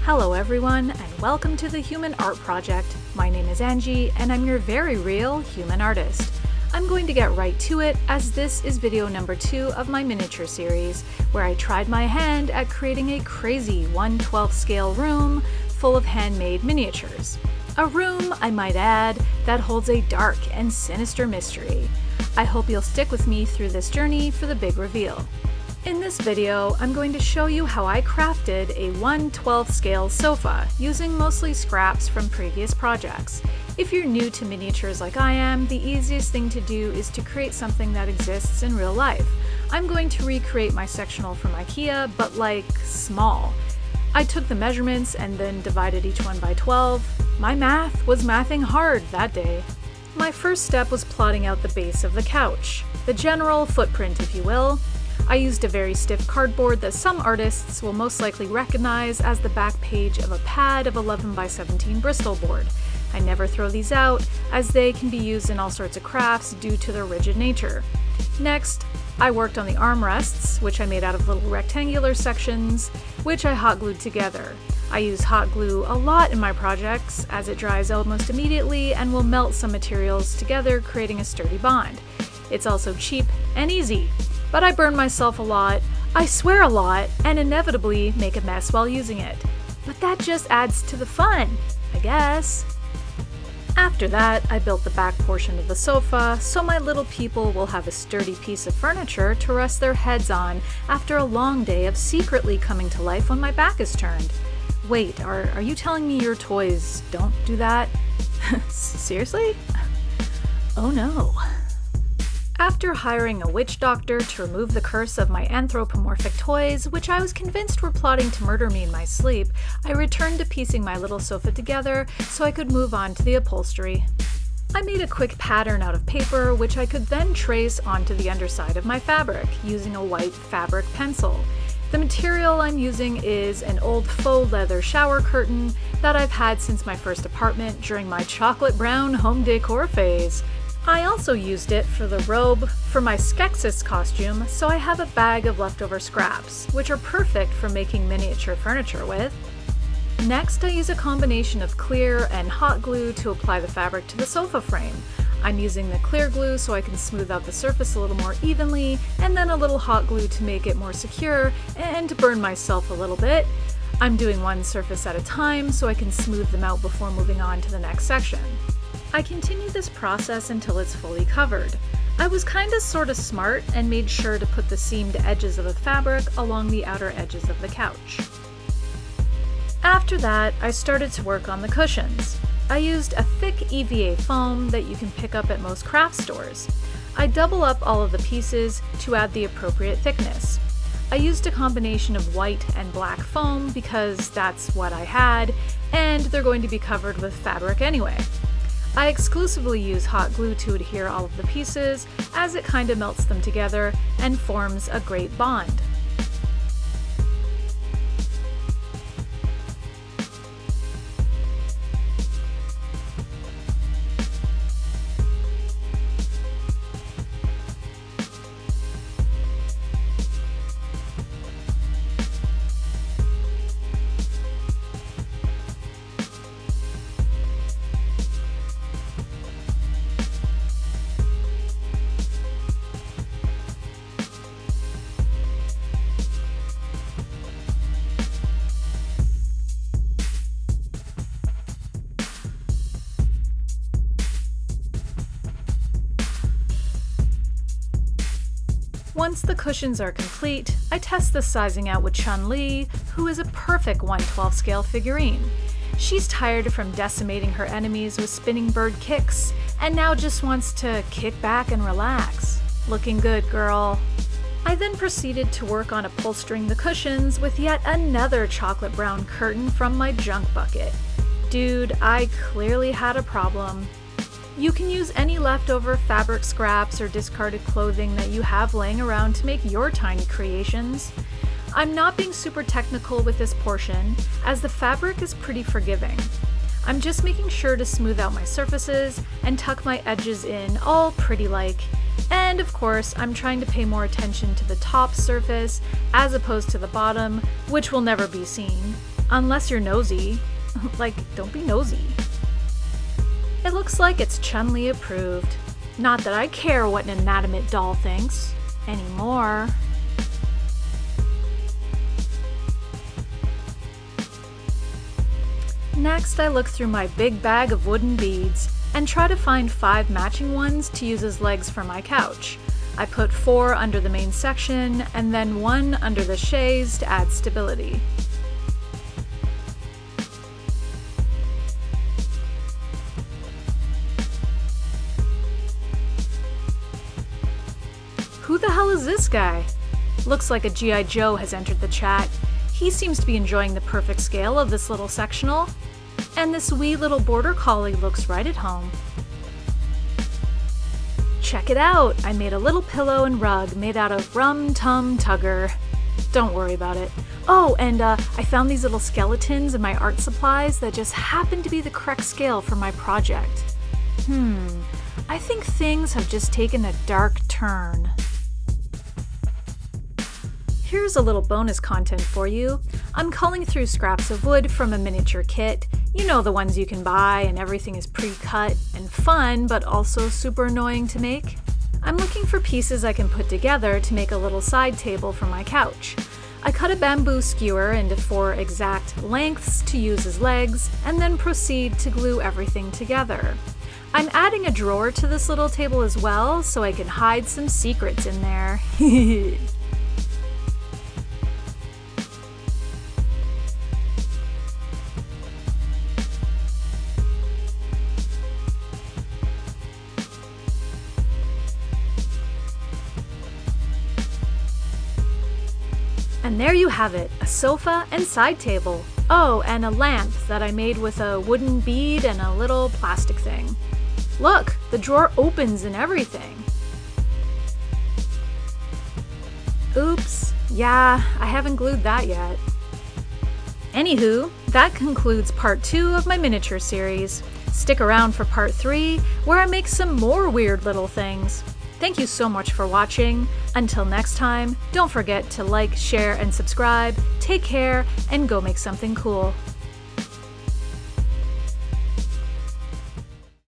Hello everyone, and welcome to the Human Art Project. My name is Angie, and I'm your very real human artist. I'm going to get right to it, as this is video number 2 of my miniature series, where I tried my hand at creating a crazy 1/12 scale room full of handmade miniatures. A room, I might add, that holds a dark and sinister mystery. I hope you'll stick with me through this journey for the big reveal. In this video, I'm going to show you how I crafted a 1/12 scale sofa using mostly scraps from previous projects. If you're new to miniatures like I am, the easiest thing to do is to create something that exists in real life. I'm going to recreate my sectional from IKEA, but like small. I took the measurements and then divided each one by 12. My math was mathing hard that day. My first step was plotting out the base of the couch, the general footprint if you will. I used a very stiff cardboard that some artists will most likely recognize as the back page of a pad of 11 by 17 Bristol board. I never throw these out, as they can be used in all sorts of crafts due to their rigid nature. Next, I worked on the armrests, which I made out of little rectangular sections, which I hot glued together. I use hot glue a lot in my projects, as it dries almost immediately and will melt some materials together, creating a sturdy bond. It's also cheap and easy. But I burn myself a lot, I swear a lot, and inevitably make a mess while using it. But that just adds to the fun, I guess. After that, I built the back portion of the sofa, so my little people will have a sturdy piece of furniture to rest their heads on after a long day of secretly coming to life when my back is turned. Wait, are you telling me your toys don't do that? Seriously? Oh no. After hiring a witch doctor to remove the curse of my anthropomorphic toys, which I was convinced were plotting to murder me in my sleep, I returned to piecing my little sofa together so I could move on to the upholstery. I made a quick pattern out of paper, which I could then trace onto the underside of my fabric using a white fabric pencil. The material I'm using is an old faux leather shower curtain that I've had since my first apartment during my chocolate brown home decor phase. I also used it for the robe for my Skeksis costume, so I have a bag of leftover scraps, which are perfect for making miniature furniture with. Next, I use a combination of clear and hot glue to apply the fabric to the sofa frame. I'm using the clear glue so I can smooth out the surface a little more evenly, and then a little hot glue to make it more secure and to burn myself a little bit. I'm doing one surface at a time so I can smooth them out before moving on to the next section. I continue this process until it's fully covered. I was kinda sorta smart and made sure to put the seamed edges of the fabric along the outer edges of the couch. After that, I started to work on the cushions. I used a thick EVA foam that you can pick up at most craft stores. I double up all of the pieces to add the appropriate thickness. I used a combination of white and black foam because that's what I had, and they're going to be covered with fabric anyway. I exclusively use hot glue to adhere all of the pieces, as it kinda melts them together and forms a great bond. Once the cushions are complete, I test the sizing out with Chun-Li, who is a perfect 1/12 scale figurine. She's tired from decimating her enemies with spinning bird kicks, and now just wants to kick back and relax. Looking good, girl. I then proceeded to work on upholstering the cushions with yet another chocolate brown curtain from my junk bucket. Dude, I clearly had a problem. You can use any leftover fabric scraps or discarded clothing that you have laying around to make your tiny creations. I'm not being super technical with this portion, as the fabric is pretty forgiving. I'm just making sure to smooth out my surfaces and tuck my edges in all pretty-like. And of course, I'm trying to pay more attention to the top surface as opposed to the bottom, which will never be seen. Unless you're nosy. Like, don't be nosy. It looks like it's Chun-Li approved. Not that I care what an inanimate doll thinks anymore. Next, I look through my big bag of wooden beads and try to find 5 matching ones to use as legs for my couch. I put 4 under the main section and then 1 under the chaise to add stability. Who the hell is this guy? Looks like a G.I. Joe has entered the chat. He seems to be enjoying the perfect scale of this little sectional. And this wee little border collie looks right at home. Check it out! I made a little pillow and rug made out of Rum Tum Tugger. Don't worry about it. Oh, and I found these little skeletons in my art supplies that just happen to be the correct scale for my project. I think things have just taken a dark turn. Here's a little bonus content for you. I'm culling through scraps of wood from a miniature kit. You know, the ones you can buy and everything is pre-cut and fun, but also super annoying to make. I'm looking for pieces I can put together to make a little side table for my couch. I cut a bamboo skewer into 4 exact lengths to use as legs, and then proceed to glue everything together. I'm adding a drawer to this little table as well, so I can hide some secrets in there. And there you have it, a sofa and side table. Oh, and a lamp that I made with a wooden bead and a little plastic thing. Look, the drawer opens and everything. Oops, yeah, I haven't glued that yet. Anywho, that concludes part 2 of my miniature series. Stick around for part 3, where I make some more weird little things. Thank you so much for watching. Until next time, don't forget to like, share, and subscribe. Take care, and go make something cool.